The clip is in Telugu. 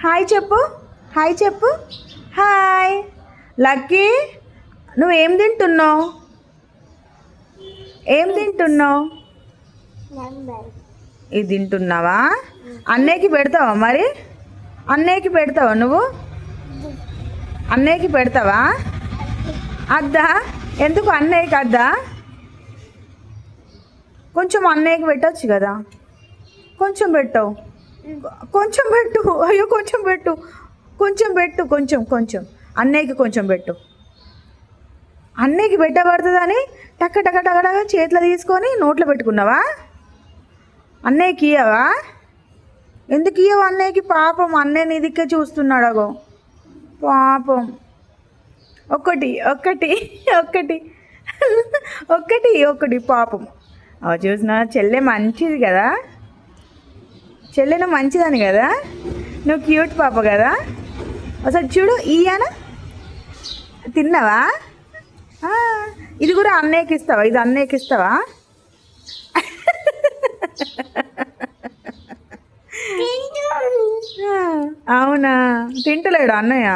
హాయ్ చెప్పు, హాయ్ చెప్పు, హాయ్. లక్కీ, నువ్వేం తింటున్నావు? ఏం తింటున్నావు? ఇది తింటున్నావా? అన్నయ్యకి పెడతావా మరి? అన్నయ్యకి పెడతావా నువ్వు? అన్నయ్యకి పెడతావా? అద్దా? ఎందుకు అన్నయ్యకి అద్దా? కొంచెం అన్నయ్యకి పెట్టచ్చు కదా. కొంచెం పెట్టవు, కొంచెం పెట్టు. అయ్యో కొంచెం పెట్టు, కొంచెం పెట్టు, కొంచెం కొంచెం అన్నయ్యకి కొంచెం పెట్టు. అన్నయ్యకి పెట్టబడుతుందని టక్క టక్క టక్క టక్క చేతిలో తీసుకొని నోట్లో పెట్టుకున్నావా? అన్నయ్యకి ఇయ్యవా? ఎందుకు ఇయ్యవు అన్నయ్యకి? పాపం అన్నయ్య నీ దిక్కే చూస్తున్నాడు. అగో పాపం. ఒక్కటి ఒక్కటి ఒక్కటి ఒక్కటి ఒక్కటి పాపం. చూసిన చెల్లె మంచిది కదా, చెల్లెను మంచిదని కదా, నువ్వు క్యూట్ పాప కదా. అసలు చూడు, ఇయ్యానా తిన్నావా? ఇది కూడా అన్నయ్యకి ఇస్తావా? ఇది అన్నయ్యకి ఇస్తావా? అవునా, తింటలేడు అన్నయ్య.